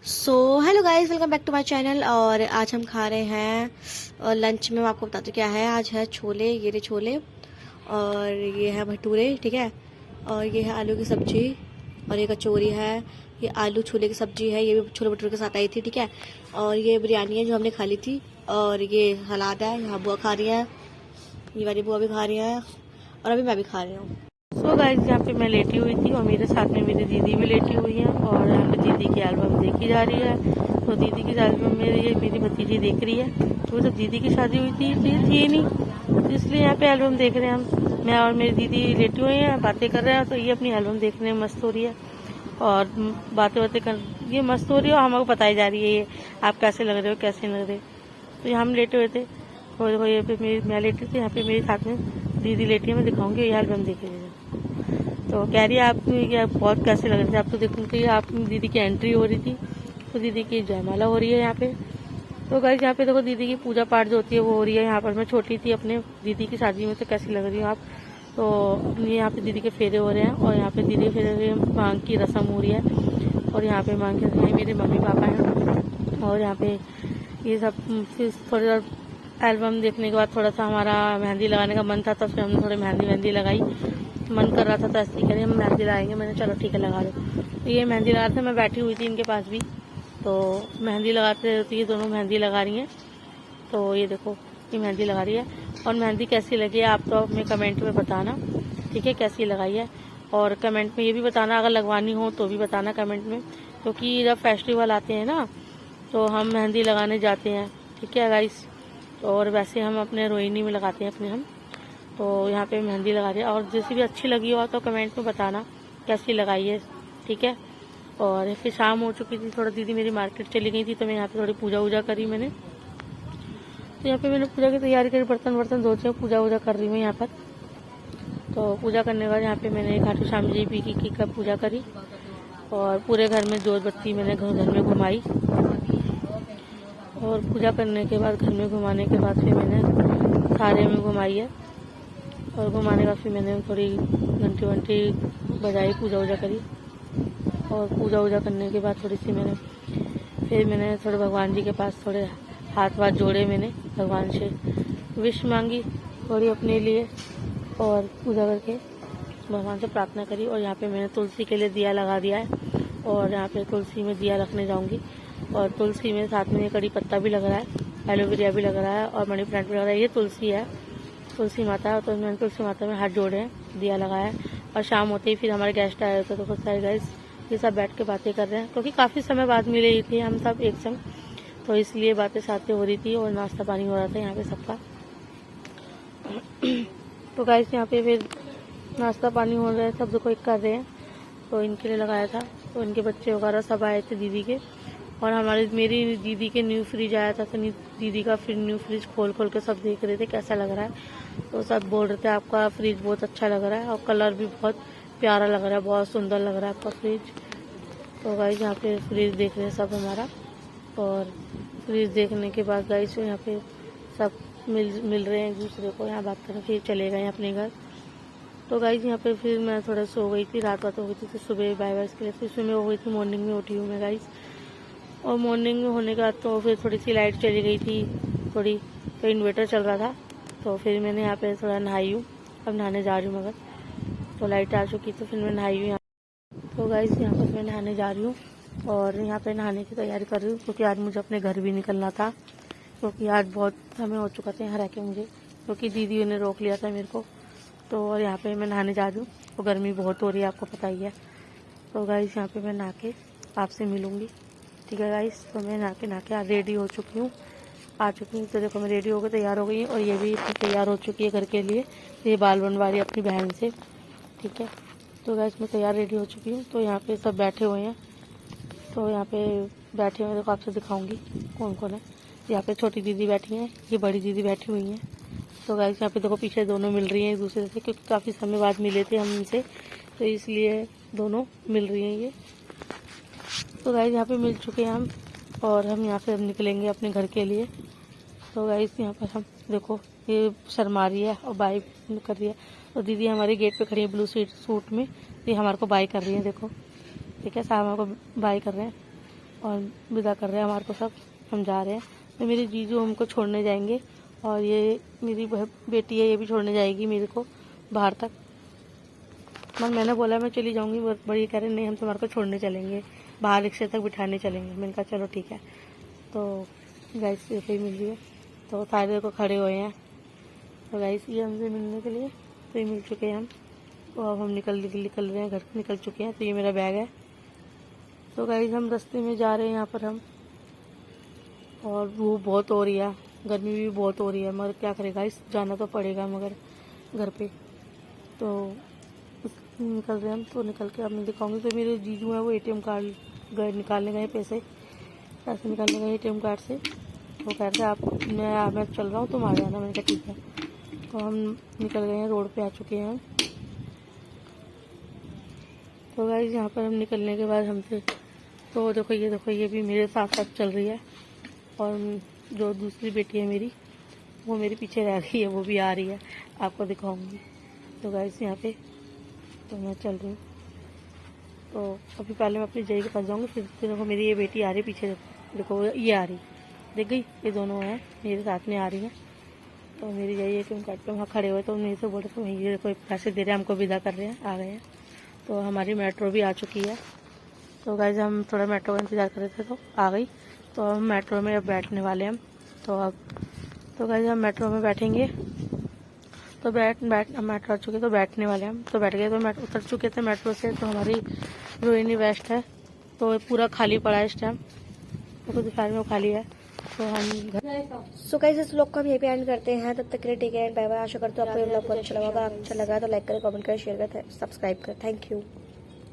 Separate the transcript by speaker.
Speaker 1: Hello guys, welcome back to my channel. और आज हम खा रहे हैं लंच में। मैं आपको बताती हूँ क्या है। आज है छोले, ये रहे छोले, और ये है भटूरे, ठीक है। और ये है आलू की सब्जी, और ये कचौरी है। ये आलू छोले की सब्जी है, ये भी छोले भटूरे के साथ आई थी, ठीक है। और ये बिरयानी है जो हमने खा ली थी। और ये सलाद है, यहाँ बुआ खा रही है, ये वाली बुआ भी खा रही है, और अभी मैं भी खा रही हूँ।
Speaker 2: गाइस, यहाँ पे मैं लेटी हुई थी और मेरे साथ में मेरी दीदी भी लेटी हुई है और यहाँ पे दीदी की एल्बम देखी जा रही है। तो दीदी की एल्बम में ये मेरी भतीजी देख रही है। तो जब दीदी की शादी हुई थी तो ये थी नहीं, तो इसलिए यहाँ पे एल्बम देख रहे हैं हम। मैं और मेरी दीदी लेटी हुई हैं, बातें कर रहे हैं। तो ये अपनी एल्बम देखने में मस्त हो रही है और बातें कर ये मस्त हो रही है और हमको बताई जा रही है ये आप कैसे लग रहे हो, कैसे लग रहे। तो यहाँ हम लेटे हुए थे और ये पे मैं लेटी थी, यहाँ पे मेरे साथ में दीदी लेटी है। मैं दिखाऊंगी ये एल्बम देखिए। तो कह रही है आप ये बहुत कैसे लग रहे थे। आप तो देखो कि आप दीदी की एंट्री हो रही थी, तो दीदी की जयमाला हो रही है यहाँ पे। तो गाइस, यहाँ पे देखो दीदी की पूजा पाठ जो होती है वो हो रही है यहाँ पर। मैं छोटी थी अपने दीदी की शादी में, तो कैसी लग रही हो आप। तो ये यहाँ पे दीदी के फेरे हो रहे हैं और यहाँ पे दीदी के फेरे मांग की रस्म हो रही है। और यहाँ पे मांग के मेरे मम्मी पापा हैं। और यहाँ पे ये सब फिर थोड़ी एल्बम देखने के बाद थोड़ा सा हमारा मेहंदी लगाने का मन था, तो फिर हमने थोड़ी मेहंदी लगाई। मन कर रहा था तो ऐसे ही करें, हम मेहंदी लगाएंगे। मैंने चलो ठीक है लगा दो। तो ये मेहंदी लगा रहे थे, मैं बैठी हुई थी इनके पास भी। तो मेहंदी लगाते रहती है, दोनों मेहंदी लगा रही हैं। तो ये देखो ये मेहंदी लगा रही है। और मेहंदी कैसी लगी है आप तो अपने कमेंट में बताना, ठीक है, कैसी लगाई है। और कमेंट में ये भी बताना अगर लगवानी हो तो भी बताना कमेंट में, क्योंकि जब फेस्टिवल आते हैं ना तो हम मेहंदी लगाने जाते हैं, ठीक है गाइस। और वैसे हम अपने रोहिणी में लगाते हैं अपने हम। तो यहाँ पे मेहंदी लगा रही है और जैसी भी अच्छी लगी हो तो कमेंट में बताना कैसी लगाई है, ठीक है। और फिर शाम हो चुकी थी, थोड़ा दीदी मेरी मार्केट चली गई थी, तो मैं यहाँ पे थोड़ी पूजा वूजा करी मैंने। तो यहाँ पे मैंने पूजा की तैयारी करी, बर्तन वर्तन धोते हैं, पूजा वूजा कर रही हूँ यहाँ पर। तो पूजा करने के बाद यहाँ पे मैंने खाटू श्याम जी की पूजा करी और पूरे घर में जोत बत्ती मैंने घर में घुमाई। और पूजा करने के बाद घर में घुमाने के बाद फिर मैंने सारे में घुमाई है। और घुमाने का फिर मैंने थोड़ी घंटी वंटी बजाई, पूजा वूजा करी। और पूजा वूजा करने के बाद थोड़ी सी मैंने थोड़े भगवान जी के पास थोड़े हाथ वाथ जोड़े, मैंने भगवान से विश मांगी थोड़ी अपने लिए। और पूजा करके भगवान से प्रार्थना करी। और यहाँ पे मैंने तुलसी के लिए दिया लगा दिया है और यहाँ पे तुलसी में दिया रखने जाऊँगी। और तुलसी में साथ में कड़ी पत्ता भी लग रहा है, एलोवेरा भी लग रहा है और मनी प्लांट भी लग रहा है। ये तुलसी है, तुलसी माता। तो मैंने तुलसी माता में हाथ जोड़े हैं, दिया लगाया है। और शाम होते ही फिर हमारे गेस्ट आए होते, तो बहुत सारे गाइस ये सब बैठ के बातें कर रहे हैं, क्योंकि काफ़ी समय बाद मिले ही थे हम सब एक संग, तो इसलिए बातें साथें हो रही थी और नाश्ता पानी हो रहा था यहाँ पे सबका। तो गाइस यहाँ पे फिर नाश्ता पानी हो रहा है, सब देखो एक कर रहे हैं। तो इनके लिए लगाया था, तो इनके बच्चे वगैरह सब आए थे दीदी के। और मेरी दीदी के न्यू फ्रिज आया था, तो दीदी का फिर न्यू फ्रिज खोल के सब देख रहे थे कैसा लग रहा है। तो सब बोल रहे थे आपका फ्रिज बहुत अच्छा लग रहा है और कलर भी बहुत प्यारा लग रहा है, बहुत सुंदर लग रहा है आपका फ्रिज। तो गाइस यहाँ पे फ्रिज देख रहे हैं सब हमारा। और फ्रिज देखने के बाद गाइस यहाँ पे सब मिल रहे हैं एक दूसरे को, यहाँ बात करें, फिर चले गए अपने घर। तो गाइस यहाँ पे फिर मैं थोड़ा सो गई थी, रात हो गई थी, तो सुबह बाय के लिए फिर सुबह हो गई थी, मॉर्निंग में उठी हूँ मैं गाइस। और मॉर्निंग में होने के बाद तो फिर थोड़ी सी लाइट चली गई थी थोड़ी, तो इन्वर्टर चल रहा था। तो फिर मैंने यहाँ पे थोड़ा नहाई हूँ, अब नहाने जा रही हूँ मगर। तो लाइट आ चुकी तो फिर मैं नहाई हूँ यहाँ। तो गाइस यहाँ पर मैं नहाने जा रही हूँ और यहाँ पे नहाने की तैयारी कर रही हूँ, क्योंकि आज मुझे अपने घर भी निकलना था, क्योंकि आज बहुत समय हो चुका था यहाँ रह के मुझे, क्योंकि दीदी ने रोक लिया था मेरे को। तो और यहाँ पे मैं नहाने जा रही हूँ, तो गर्मी बहुत हो रही है, आपको पता ही है। तो गाइस यहाँ पे मैं नहा के आपसे मिलूँगी, ठीक है गाइस। तो मैं नहा के रेडी हो चुकी हूँ, आ चुकी हूँ। तो देखो मैं रेडी होकर तैयार हो गई हूँ और ये भी तैयार हो चुकी है घर के लिए, ये बाल बनवा रही है अपनी बहन से, ठीक है। तो गाइस मैं तैयार रेडी हो चुकी हूँ। तो यहाँ पे सब बैठे हुए हैं, तो यहाँ पे बैठे हुए देखो आपसे दिखाऊंगी कौन कौन है। यहाँ पे छोटी दीदी बैठी हैं, ये बड़ी दीदी बैठी हुई हैं। तो गाइस यहाँ पे देखो पीछे दोनों मिल रही हैं एक दूसरे से, क्योंकि काफ़ी समय बाद मिले थे हम इनसे, तो इसलिए दोनों मिल रही हैं ये। तो गाइस यहाँ पे मिल चुके हैं हम और हम यहाँ से अब निकलेंगे अपने घर के लिए। तो गाइस यहाँ पर हम देखो ये शर्मा रही है और बाय कर रही है। तो दीदी हमारे गेट पे खड़ी है ब्लू सूट में, ये हमारे को बाय कर रही है, देखो ठीक है, साहब हमारे को बाय कर रहे हैं। और विदा कर रहे हैं हमारे को सब, हम जा रहे हैं। तो मेरे जीजू हमको छोड़ने जाएंगे और ये मेरी बेटी है, ये भी छोड़ने जाएगी मेरे को बाहर तक। मैंने बोला मैं चली जाऊंगी, बड़ी कह रहे नहीं हम तुम्हारे को छोड़ने चलेंगे, बाहर रिक्शे तक बिठाने चलेंगे। मैंने कहा चलो ठीक है। तो गाइस ये ही मिल रही है, तो सारे को खड़े हुए हैं। तो गाइस ये हमसे मिलने के लिए, तो ये मिल चुके हैं हम, और अब हम निकल रहे हैं, घर निकल चुके हैं। तो ये मेरा बैग है। तो गाइस हम रास्ते में जा रहे हैं यहाँ पर हम, और धूप बहुत हो रही है, गर्मी भी बहुत हो रही है, मगर क्या करेगा गाइस, जाना तो पड़ेगा मगर घर पे। तो निकल रहे हैं हम, तो निकल के अब मैं दिखाऊंगी। तो मेरे जीजू हैं वो ATM कार्ड निकालने गए, पैसे निकालने गए ATM कार्ड से। वो कह रहे थे आप मैं चल रहा हूँ, तुम आ जाना। मैंने कहा ठीक है। तो हम निकल गए हैं, रोड पे आ चुके हैं हम। तो गाइस यहाँ पर हम निकलने के बाद हमसे, तो देखो ये भी मेरे साथ साथ चल रही है, और जो दूसरी बेटी है मेरी वो मेरे पीछे रह गई है, वो भी आ रही है, आपको दिखाऊंगी। तो गाइस यहाँ पे तो मैं चल रही हूँ। तो अभी पहले मैं अपनी जगह के पास जाऊँगी, फिर देखो मेरी ये बेटी आ रही है पीछे, देखो ये आ रही, देख गई, ये दोनों हैं मेरे साथ में आ रही हैं। तो मेरी जगह ATM कार्ड पे वहाँ खड़े हुए, तो मेरे से बोल रहे थे ये कोई पैसे दे रहे हैं, हमको विदा कर रहे हैं, आ गए हैं। तो हमारी मेट्रो भी आ चुकी है। तो गाइस हम थोड़ा मेट्रो का इंतज़ार कर रहे थे, तो आ गई। तो हम मेट्रो में अब बैठने वाले हैं। तो गाइस हम मेट्रो में बैठेंगे। तो मेट्रो आ चुके, तो बैठने वाले हम, तो बैठ गए। तो उतर चुके थे मेट्रो से। तो हमारी रोहिणी वेस्ट है, तो पूरा खाली पड़ा है इस टाइम, तो कुछ दिखा में खाली है। तो हम
Speaker 1: सो गाइस इस व्लॉग को हम यहीं पे एंड करते हैं। तब तक के लिए take care and bye bye. आशा करते हो आपको ये व्लॉग बहुत अच्छा लगा होगा। अच्छा लगा तो लाइक करें, कमेंट करें, शेयर करें, सब्सक्राइब करें। Thank you.